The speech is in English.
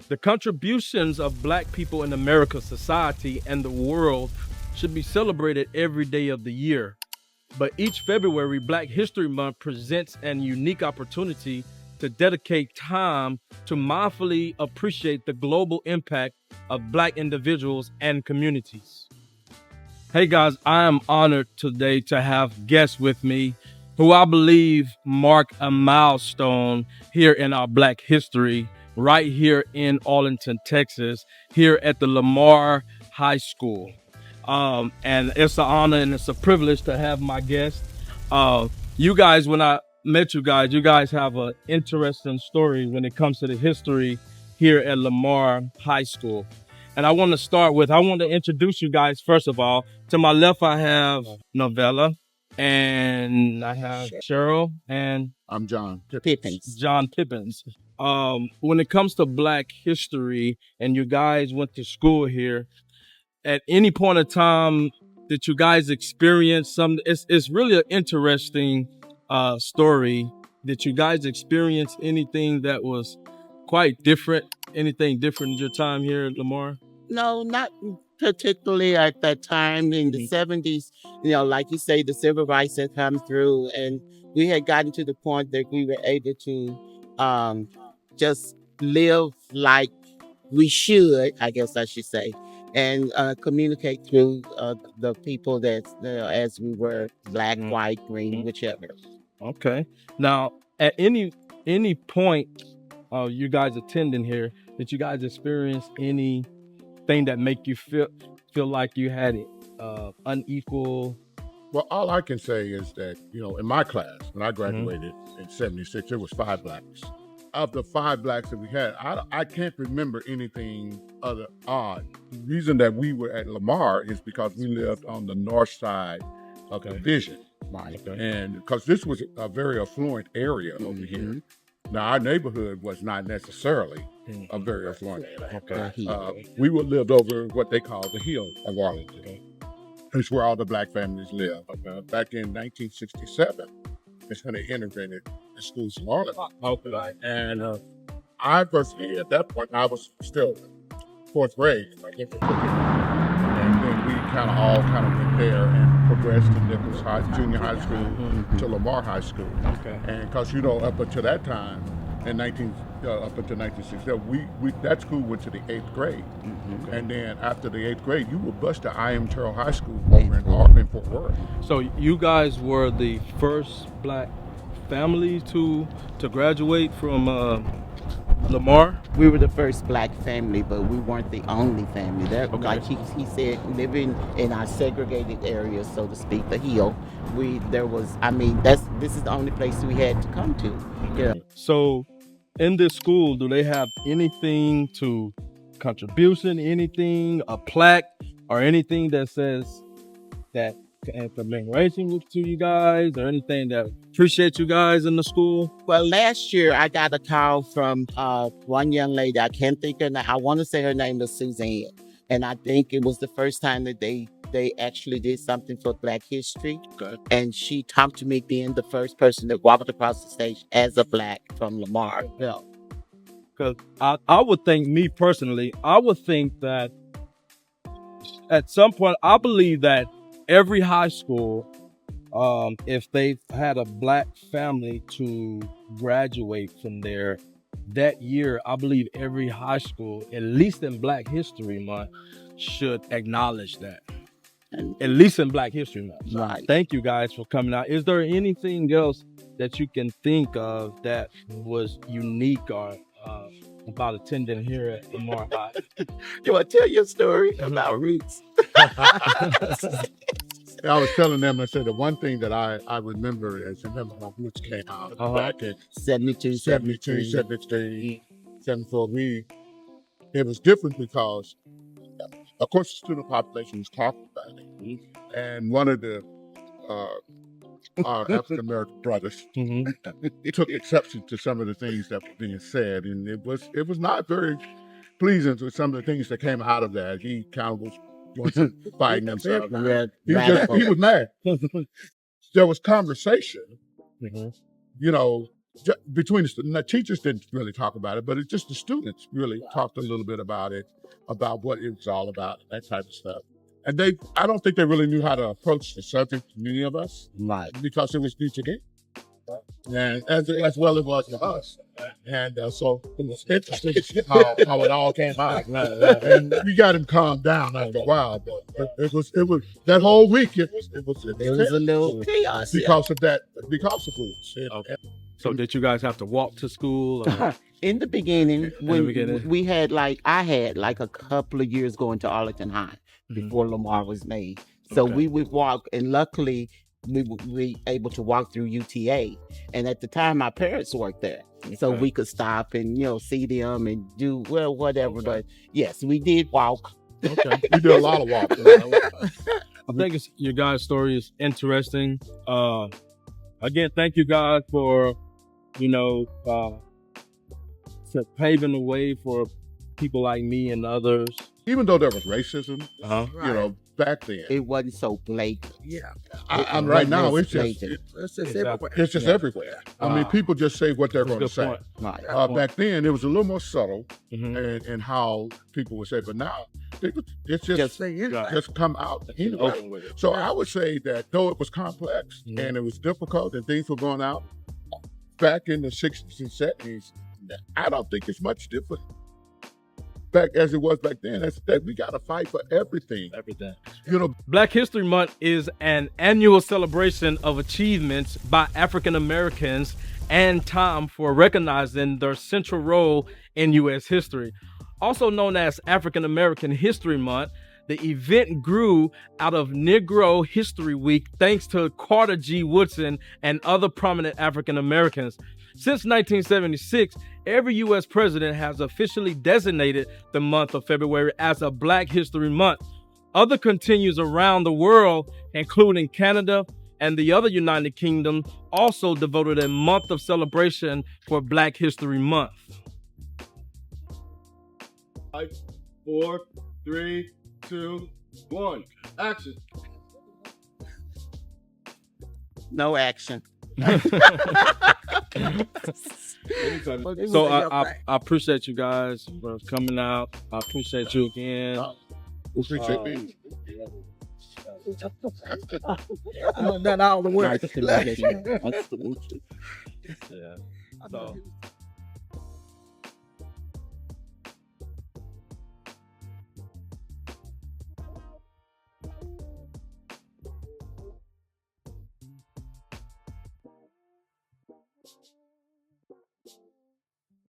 The contributions of Black people in America's society and the world should be celebrated every day of the year. But each February, Black History Month presents an unique opportunity to dedicate time to mindfully appreciate the global impact of Black individuals and communities. Hey guys, I am honored today to have guests with me who I believe mark a milestone here in our Black history, right here in Arlington, Texas, here at the Lamar High School. And it's an honor and it's a privilege to have my guest. You guys, when I met you guys have an interesting story when it comes to the history here at Lamar High School. And I want to introduce you guys first of all. To my left, I have Norvella, and I have Cheryl, and I'm John. John Pippins. When it comes to Black history, and you guys went to school here, at any point of time that you guys experienced some, it's really an interesting story. Did you guys experience anything that was quite different? Anything different in your time here at Lamar? No, not particularly at that time in the 70s. Like you say, the civil rights had come through, and we had gotten to the point that we were able to just live like we should, I guess I should say, and communicate through the people that, as we were, Black, white, green, whichever. Okay. Now, at any point you guys attending here, did you guys experience anything that make you feel like you had unequal? Well, all I can say is that, in my class, when I graduated in 76, there was 5 Blacks. Of the 5 Blacks that we had, I can't remember anything other odd. The reason that we were at Lamar is because we lived on the north side of the division. And because this was a very affluent area over here. Now, our neighborhood was not necessarily a very affluent area. We would live over what they call the hill of Arlington. It's where all the Black families live. Back in 1967, it's when they integrated the schools in Arlington. And I personally, at that point, I was still 4th grade. And then we all went there and progressed to Nichols Junior High School to Lamar High School. And because, up until that time, up until 1967, that school went to the 8th grade. And then after the 8th grade, you would bus to Cheryl High School over in Fort Worth. So you guys were the first Black family to graduate from Lamar? We were the first Black family, but we weren't the only family. Like he said, living in our segregated area, so to speak, the hill. This is the only place we had to come to. Yeah. So, in this school, do they have anything to contribution, anything, a plaque, or anything that says that commemoration to you guys, or anything that appreciate you guys in the school? Well, last year I got a call from one young lady. I can't think her name. I want to say her name was Suzanne, and I think it was the first time that they actually did something for Black history. And she talked to me being the first person that walked across the stage as a Black from Lamar. Yeah. Because I would think, me personally, I would think that at some point, I believe that every high school, if they've had a Black family to graduate from there that year, I believe every high school, at least in Black History Month, should acknowledge that. At least in Black History Month. Right. Thank you guys for coming out. Is there anything else that you can think of that was unique or about attending here at Lamar High? You want to tell your story about Roots? I was telling them, I said, the one thing that I remember is, remember when Roots came out back in 72, 73, 74. It was different because, of course, the student population was talking about it. And one of our African-American brothers took exception to some of the things that were being said. And it was not very pleasing to some of the things that came out of that. He kind of was fighting himself. He was mad. There was conversation, between the teachers didn't really talk about it, but it's just the students really talked a little bit about it, about what it was all about, that type of stuff. And I don't think they really knew how to approach the subject, many of us, Right. because it was new to them. And as well it was to us. And so it was interesting how it all came out. And we got him calmed down after a while, but it was that whole week it was a little chaos because of foods. Okay. So did you guys have to walk to school? Or? In the beginning, when beginning. we had I had a couple of years going to Arlington High before Lamar was made. So Okay. we would walk, and luckily we were able to walk through UTA. And at the time, my parents worked there, so we could stop and see them and do whatever. But yes, we did walk. Okay. We did a lot of walking. I think your guys' story is interesting. Again, thank you guys for, for paving the way for people like me and others. Even though there was racism, back then. It wasn't so blatant. Yeah. And right now, it's just everywhere. it's just everywhere. I mean, people just say what they're going to say. Point. Right. Back then, it was a little more subtle Mhm. in how people would say, but now it's just Say anything. just come out anyway. So I would say that though it was complex and it was difficult and things were going out back in the 60s and 70s, I don't think it's much different back as it was back then. That's that we got to fight for everything. Everything. Black History Month is an annual celebration of achievements by African Americans and time for recognizing their central role in U.S. history. Also known as African American History Month, the event grew out of Negro History Week thanks to Carter G. Woodson and other prominent African Americans. Since 1976, every U.S. president has officially designated the month of February as a Black History Month. Other continues around the world, including Canada and the other United Kingdom, also devoted a month of celebration for Black History Month. 5, 4, 3, 2, 1, action. No action. So I appreciate you guys for coming out. I appreciate you again. Appreciate me. I've done all the work. Yeah. So